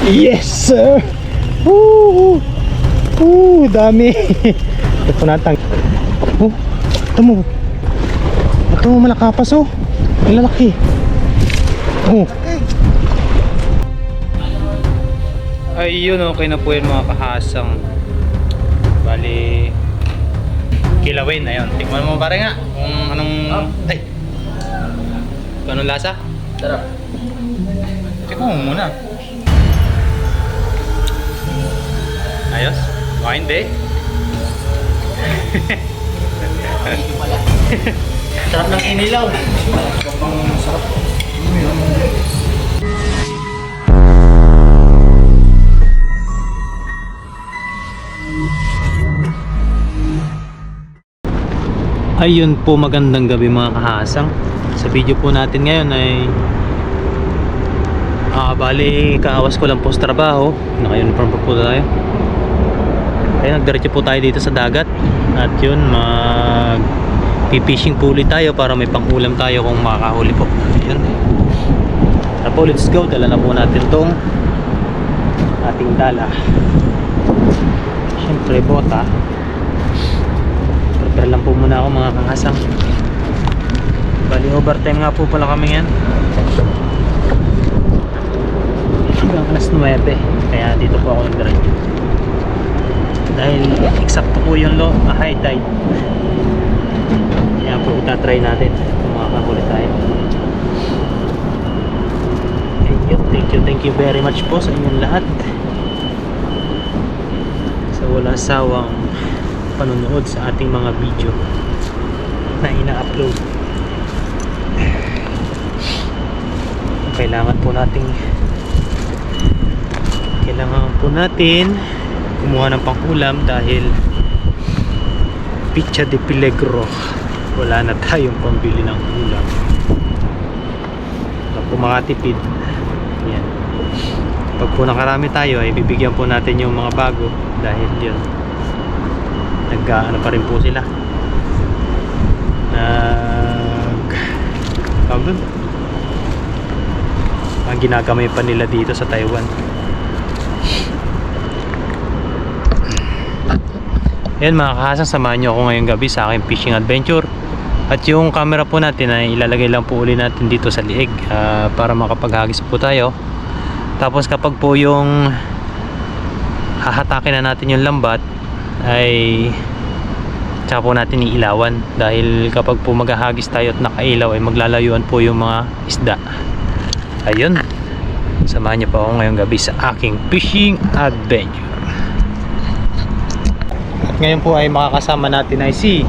Yes sir. Dami. Ito po natang. Ito mo. Ito mo malakapas oh. Ang lalaki. Ayun, okay na po yun mga kahasang. Bali kilawin, ayun. Tingnan mo pare nga kung anong ay. Kung anong lasa? Sarap. Tingnan mo muna. Ayos? Wine day? Sarap ng inilaw. Sarap. Ayun po, magandang gabi mga kahasang. Sa video po natin ngayon ay bali kaawas ko lang po sa trabaho. Naka-uniform po tayo. Kaya nagdiretso po tayo dito sa dagat. At yun, mag-fishing po ulit tayo para may pang-ulam tayo kung makakahuli po. Ayun. Tara po, let's go. Dala na po natin tong ating dala. Siyempre bota. Prepare lang po muna ako mga kahasang. Bali overtime nga po pala kami yan hanggang alas 9. Kaya dito po ako nagdiretso dahil eksakto po yung high tide. Kaya po itatry natin kung makakahuli tayo. Thank you very much po sa inyong lahat sa walang sawang panonood sa ating mga video na ina-upload. Kailangan po natin kumuha ng pang-ulam dahil pizza de peligro, wala na tayong pambili ng ulam. Kung makatipid yan, pag po nakarami tayo ay bibigyan po natin yung mga bago dahil yun nag-ano pa rin po sila ang ginagamay pa nila dito sa Taiwan. Yan mga kahasang, samahan nyo ako ngayong gabi sa aking fishing adventure. At yung camera po natin ay ilalagay lang po uli natin dito sa liig para makapaghagis po tayo. Tapos kapag po yung hahatakin na natin yung lambat ay tsaka po natin iilawan dahil kapag po maghahagis tayo at nakailaw ay maglalayuan po yung mga isda. Ayun, samahan niyo po ako ngayong gabi sa aking fishing adventure. At ngayon po ay makakasama natin ay si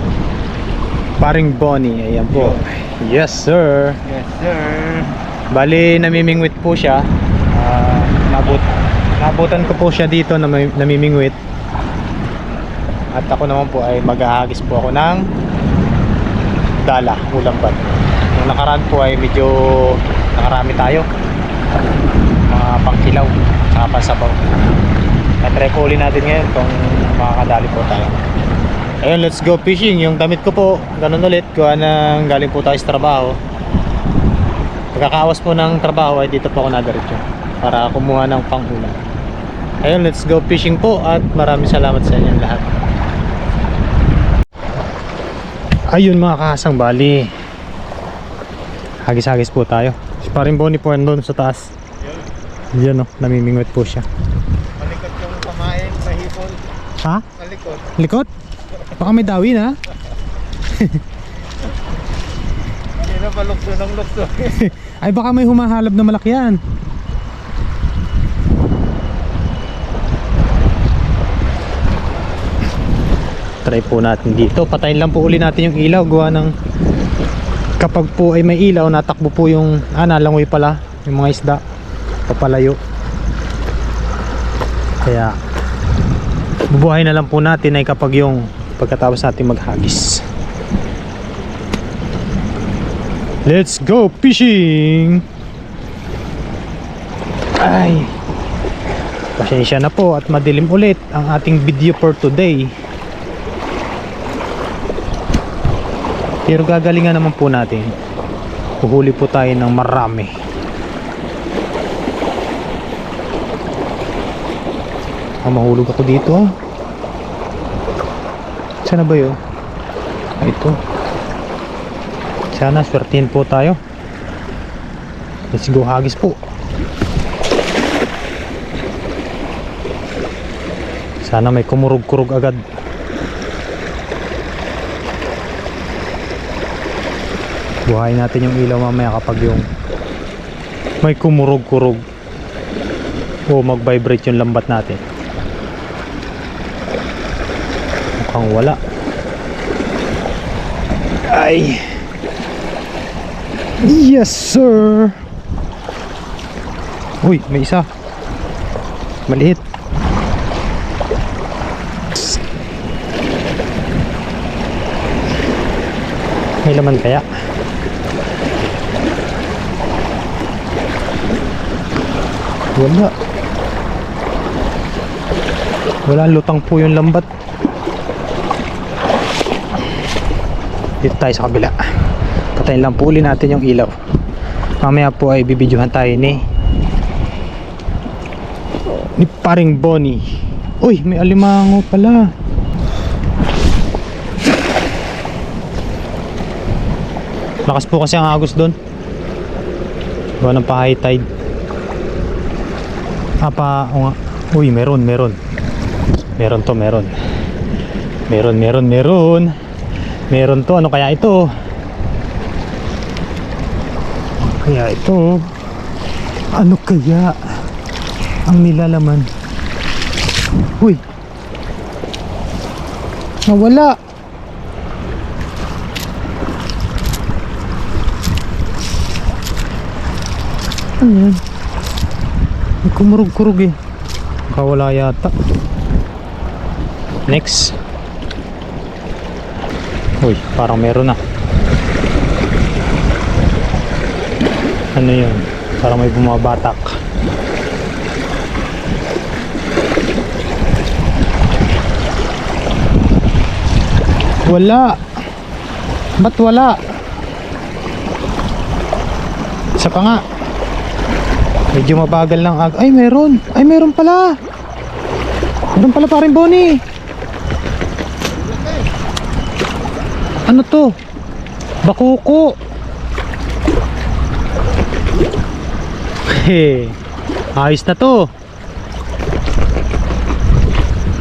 Paring Bonnie. Ayan po. Yes sir. Yes sir. Bali namimingwit po siya. Nabutan ko po siya dito na namimingwit. At ako naman po ay maghahagis po ako ng dala, ulambat. Nung nakaraan po ay medyo nakarami tayo, mga pangkilaw saka pansabaw. At try po ulit natin ngayon kung makakadali po tayo. Ayun, let's go fishing. Yung damit ko po, ganun ulit, kuha nang galing po tayo sa trabaho. Pagkakawas po ng trabaho ay dito po ako nadiretso para kumuha ng pang-ulam. Ayun, let's go fishing po at maraming salamat sa inyong lahat. Ayun mga kahasang, bali hagis-hagis po tayo. Paring Bonnie po doon sa taas. Yan o, namimingwit po siya. Malikot yung kamain sa hipon. Ha? Malikot. Likot? Baka may dawin ha? Hindi na pa lukso ng lukso. Ay baka may humahalab na malaki yan. Try po natin dito. Patayin lang po uli natin yung ilaw. Gawa ng kapag po ay may ilaw, natakbo po yung nalangoy pala yung mga isda papalayo. Kaya bubuhay na lang po natin ay kapag yung pagkatapos natin maghagis. Let's go fishing! Ay, pasensya na po at madilim ulit ang ating video for today. Pero gagalingan naman po natin. Huhuli po tayo ng marami. Mahulog ako dito ah. Sana ba yun? Ito. Sana swertihin po tayo. Let's go, hagis po. Sana may kumurog-kurog agad. Buhayin natin yung ilaw mamaya kapag yung may kumurog-kurog o mag-vibrate yung lambat natin. Mukhang wala. Ay. Yes sir. Uy, may isa. Maliit. May laman kaya? Wala. Wala, lutang po yung lambat. Dito tayo sa kabila. Patayin lang po uli natin yung ilaw. Mamaya po ay bibidyohan tayo ni Paring Bonnie. Uy, may alimango pala. Lakas po kasi ang agos doon. Gawa ng pa high tide. O nga. Uy, meron. Meron to. Meron to. Ano kaya ito? Ano kaya ang nilalaman? Uy, nawala. Ano yan? May kumurog-kurog eh. Kawala yata. Next. Uy, parang meron na. Ano yun? Parang may bumabatak. Wala. Ba't wala? Isa pa nga. Medyo mabagal lang ay meron. Ay meron pala. Meron pala Paring Bonnie. Ano to? Bakuko. Ayos na to.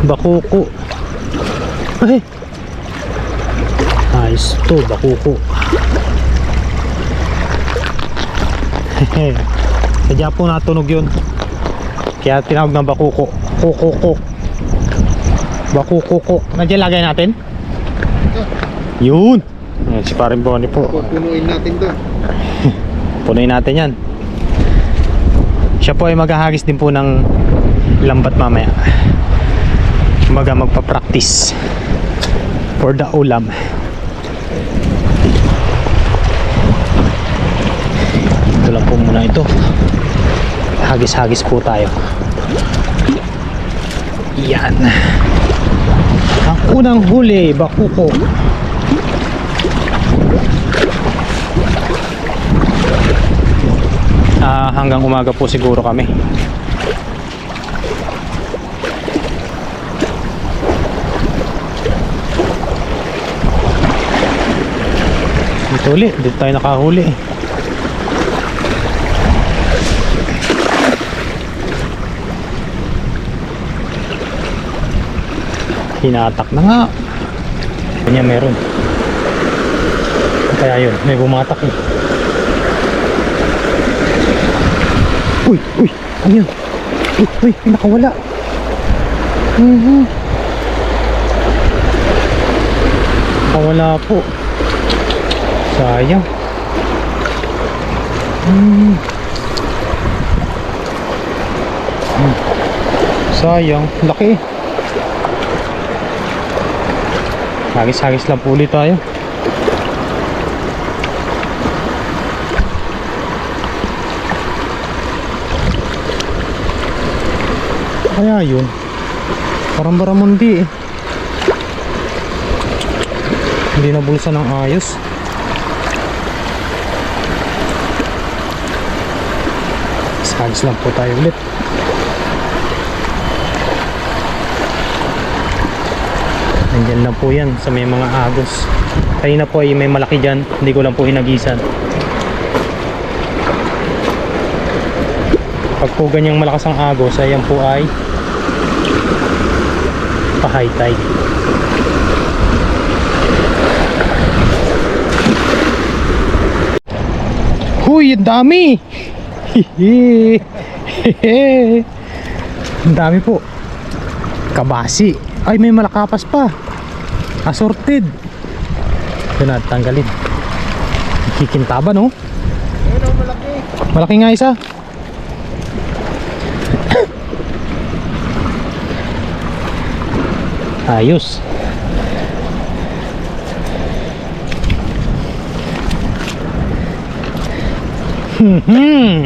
Bakuko. Ayos to, bakuko. Sadya po natunog yun. Kaya tinawag ng bakuko. Kukuko. Bakukuko. Nandiyan lagay natin? Yun. Ayan, si Paring Bonnie po. Pupunuin natin to. Punuin natin yan. Siya po ay maghahagis din po ng lambat mamaya. Magpa-practice for the ulam. Ito lang po muna ito. Hagis-hagis po tayo. Yan. Ang unang huli, bakuko. Hanggang umaga po siguro kami. Dito ulit, dito tayo nakahuli. Hinatak na nga. Kanya meron. Kaya yun, may bumatak eh. Uy, ano yun? Uy, nakawala. Nakawala po. Sayang. Sayang, laki. Hagis-hagis lang po ulit tayo. Kaya yun, parang baramundi eh. Hindi nabulsa ng ayos. Hagis lang po tayo ulit. Nandyan lang po yan sa may mga agos. Kanina po ay may malaki dyan, hindi ko lang po hinagisan. Pag po ganyang malakas ang agos, ayan po ay pa-high tide. Huy, ang dami! Ang dami po. Kabasi. Ay, may malakapas pa. Assorted. Ito na, tanggalin. Kikintaban, no? Ayun ang malaki. Malaki nga isa. Ayos.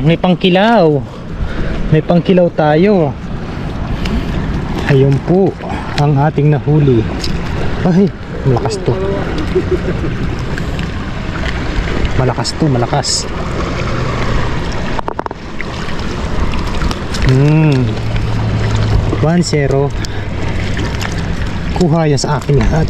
May pangkilaw. May pangkilaw tayo. Ayun po ang ating nahuli. Ay, malakas to. Malakas to, malakas. 1-0. Kuha yan sa akin lahat.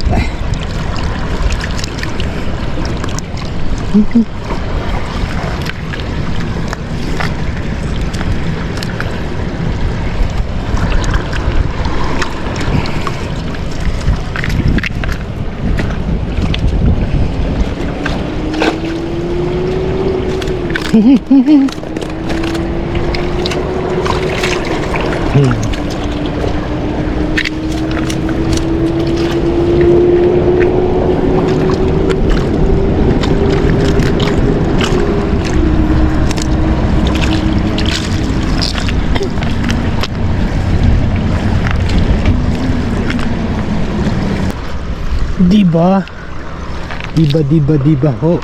Diba? Diba ho.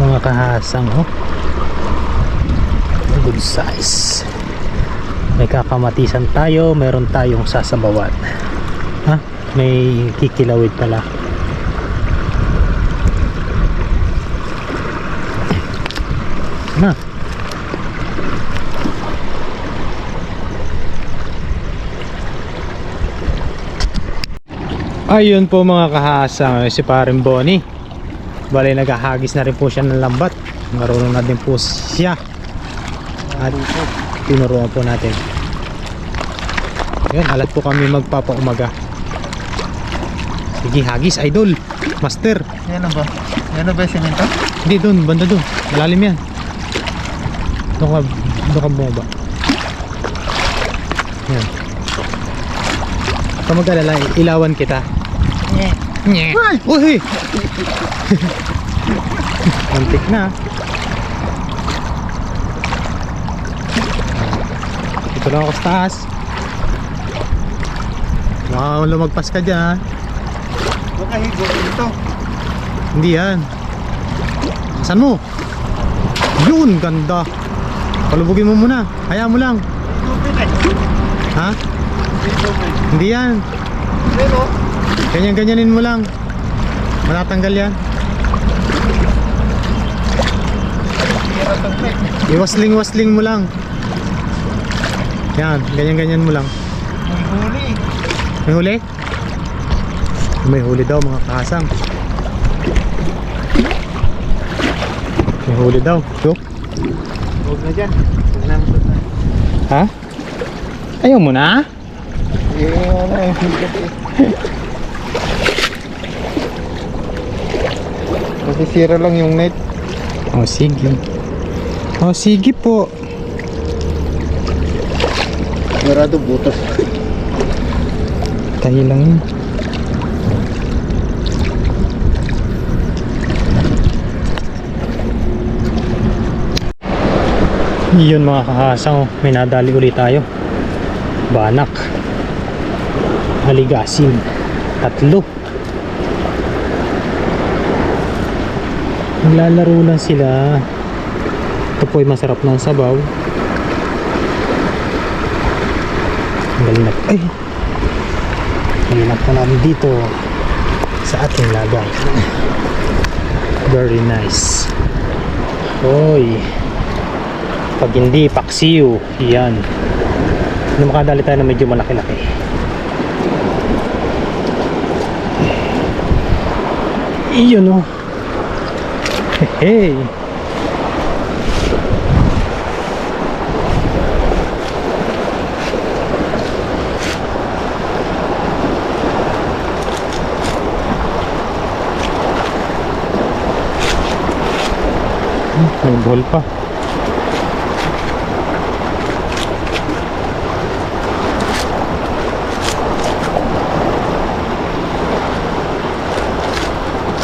Mga kahasang ho. Good size. May kakamatisan tayo, meron tayong sasabawan. Ha? May kikilawid pala. Na. Ayun po mga kahasang, si Paring Bonnie. Bale, naghahagis na rin po siya ng lambat. Marunong na din po siya. At tinuruan po natin. Ayun, alat po kami magpapaumaga. Sige, hagis, idol. Master. Yan na ba? Yan na ba yung semento? Hindi, doon, banda doon. Malalim yan. Doon ka bumaba. Yan. Kung mag-alala, ilawan kita. Nye. Uy! Antik na. Ito lang ako sa taas. Baka lumagpas ka dyan. Huwag kahigo dito. Hindi yan. Saan mo? Yun, ganda. Palubugin mo muna. Hayaan mo lang. Ha? Hindi yan. Pero, Ganyan-ganyanin mo lang. Matatanggal yan. Iwasling-wasling mo lang. Yan, ganyan-ganyan mo lang. may huli. May huli? May huli daw mga kahasang. May huli daw. So? Huwag na dyan. Huwag na naman na. Ha? Ayaw mo na? Ano yung higit eh. Masisira lang yung net. Oh, sige. Oh, sige po. Marado butas. Tayo lang yun. Yun mga kahasang, may nadali ulit tayo. Banak, haligasin, 3. Naglalaro lang sila. Ito po ay masarap ng sabaw. Galing na. Ay! Galing po namin dito sa ating lagay. Very nice. Hoy! Pag hindi, paksiw. Yan. Makadali tayo na medyo malaki-laki. Iyon oh. Hey. May buhol pa.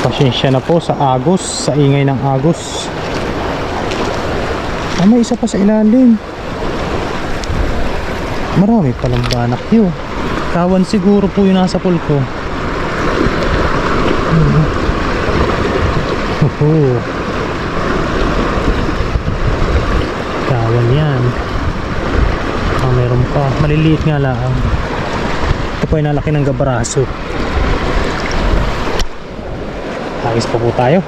Pasensya na po sa agos, sa ingay ng agos. Ah, may isa pa sa ilalim. Marami palang banak yun. Kawan siguro po yung nasa pool ko. Kawan yan. Ah, meron pa. Maliliit nga lang. Ito po ay nalaki ng gabaraso. Agis pa po tayo.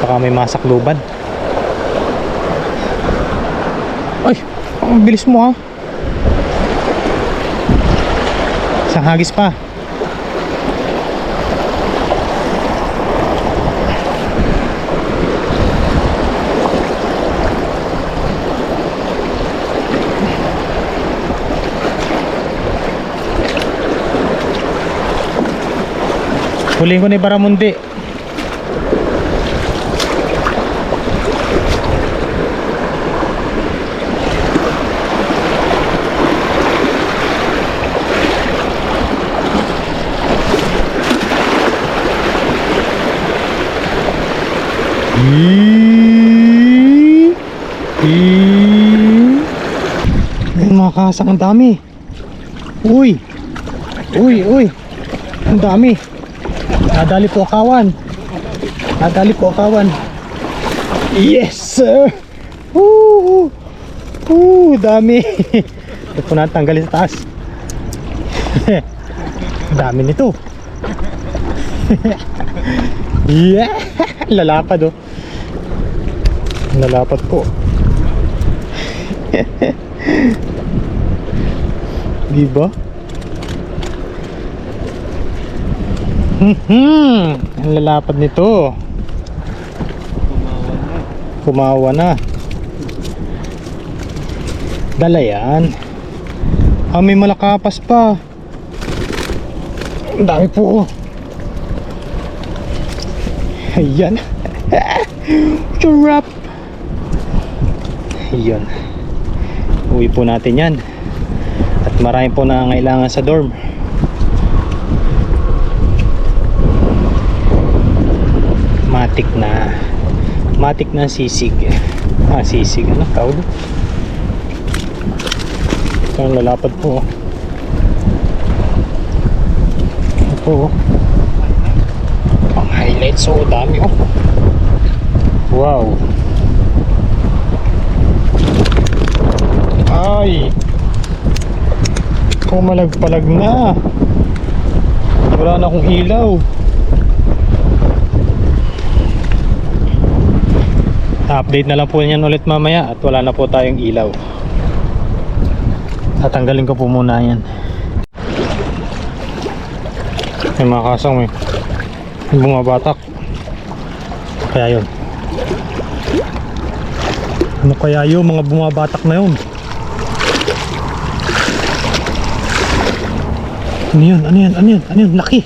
Baka may masakluban. Ay, ang bilis mo ha. Isang hagis pa. Huling ko ni Baramundi. Ay, mga kasang ang dami. Uy. Uy. Ang dami. Nadali po akawan. Yes sir. Dami. Ito po natin tanggalin sa taas. Dami nito. Yeah. Lalapad oh. Lalapad po. Diba? Ang lalapad nito. Kumawa na. Dala yan. Ah, may malakapas pa. Ang dami po. Ayan. Churap. Ayan. Uwi po natin yan. At marami po na kailangan sa dorm. Matik na sisig. Sisig ano tawag? Ang lalapad po. Ito ang highlights. So dami oh. Wow. Ay, pumalagpalag na. Wala na akong ilaw. Update na lang po yan ulit mamaya. At wala na po tayong ilaw. Tatanggalin ko po muna yan. May mga kasang may bumabatak. Kaya yun. Ano kaya yun mga bumabatak na yun? Ano yun? Laki.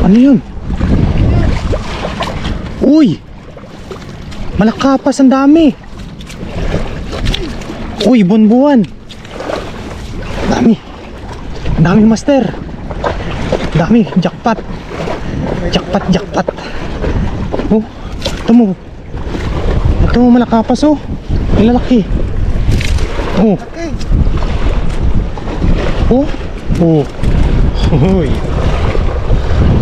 Ano yun? Uy! Malakapas, ang dami. Uy, buwan-buwan. Dami master. Dami, jackpot. Jackpot. Oh, ito mo malakapas oh. Ang lalaki. Oh. Uy.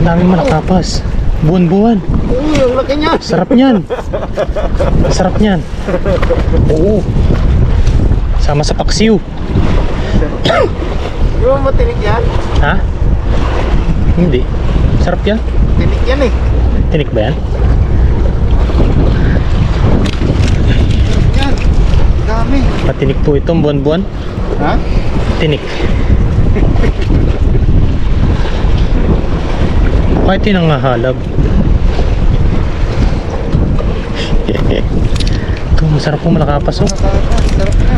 Daming malakapas. Buwan-buwan. Uy, ang laki niya. Sarap niyan. Oo. Sama sa paksiw. Di ba matinik yan? Ha? Hindi. Sarap yan. Tinik yan eh. Tinik ba yan? Yan. Dami. Patinik po itong buwan-buwan. Ha? Tinik. Kahit yun ang hahalab. Ito, masarap po malakapasok. Sarap na.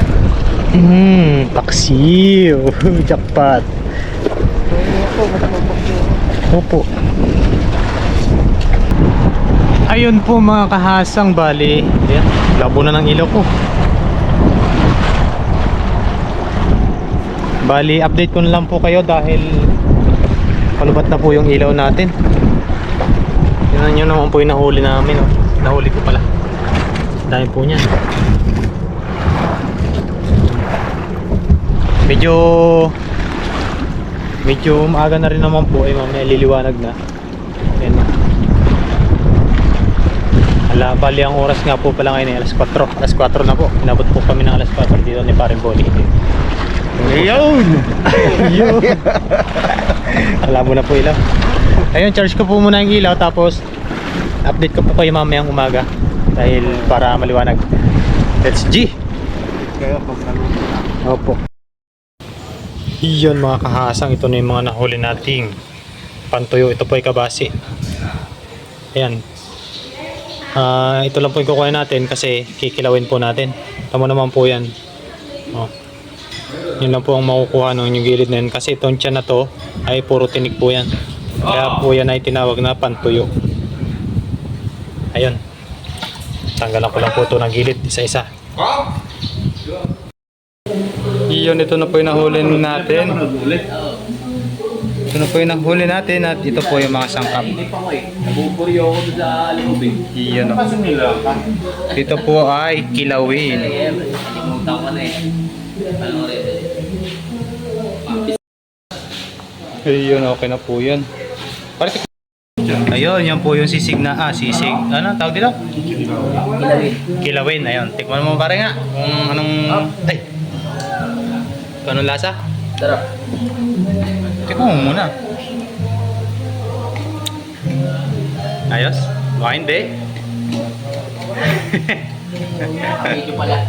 Paksiw. Jackpot. Ako, matapapaksiw. Opo. Ayun po mga kahasang, bali. Ayan, labo na ng ilaw ko. Bali, update ko na lang po kayo dahil palubat na po yung ilaw natin. Tingnan nyo naman po yung nahuli namin. Oh. Nahuli ko pala. Dahil po niyan. Medyo maaga na rin naman po. Ay mamaya liliwanag na. Ayan na. Bali ang oras nga po pala ngayon ay alas 4. Alas 4 na po. Inabot po kami ng alas 4 dito ni Paring Boli. Ayun! Ayun! Alam mo na po ilaw. Ayun, charge ko po muna yung ilaw tapos update ko po kayo mamayang umaga dahil para maliwanag. Let's G! Kaya pag naluto na. Opo. Iyon mga kahasang, ito na yung mga nahuli nating pantuyo. Ito po ay kabasi. Ayan. Ito lang po yung kukuha natin kasi kikilawin po natin. Tama naman po yan. Oh. Yun lang po ang makukuha nung yung gilid na yun. Kasi itong tiyan na to ay puro tinik po yan. Kaya po yan ay tinawag na pantuyo. Ayun. Tanggalan ko lang po ito ng gilid isa-isa. Iyon, ito na po yung nahuli natin. Ito na po yung nahuli natin at ito po yung mga sangkap. Nabuburyo ako sa lubig. Iyon. Dito po ay kilawin. Nalimutan ko na eh. Ano rin? Ayun, okay na po yan. Ayun, yan po yung sisig na, sisig. Ano, tawag dito? Kilawin. Kilawin, ayun. Tikman mo pare nga. Kung anong, ay. Kung anong lasa? Sarap. Tikman mo muna. Ayos? Baka hindi. Medyo pala.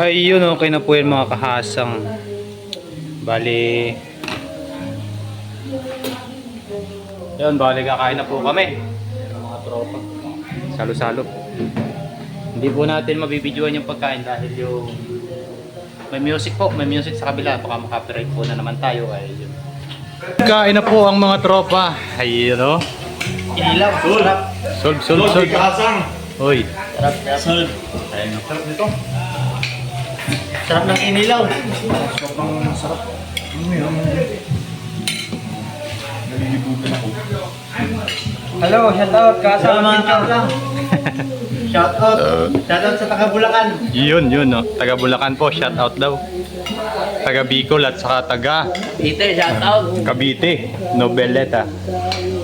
Ayun, okay na po yan mga kahasang. Bali. Ayun, bali kakain na po kami. Mga tropa. Salo-salo. Hindi po natin mabibidyoan yung pagkain dahil yung may music po, may music sa kabila. Baka makapiright po na naman tayo. Ayun. Kain na po ang mga tropa. Ayun o. Inilaw. Sarap. Solve. Uy. Sarap. Sarap. Ayun. Sarap nito. Sarap ng inilaw. Sobrang sarap. Nalilibutan ako. Hello, shout out kasama mga lang. Shout out. Shout out sa taga Bulacan. Yun no. Taga Bulacan po, shout out daw. Taga Bicol at saka taga Ite, shout out. Cavite, Nobeleta.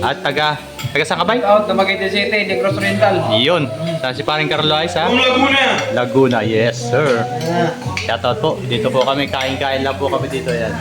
At taga saan ka ba? Shout out na Magaiti City, Negros Oriental. Yun. Saan si paring Carlo ay sa? Laguna, yes sir. Shout out po. Dito po kami, kain-kain lang po kami dito yan.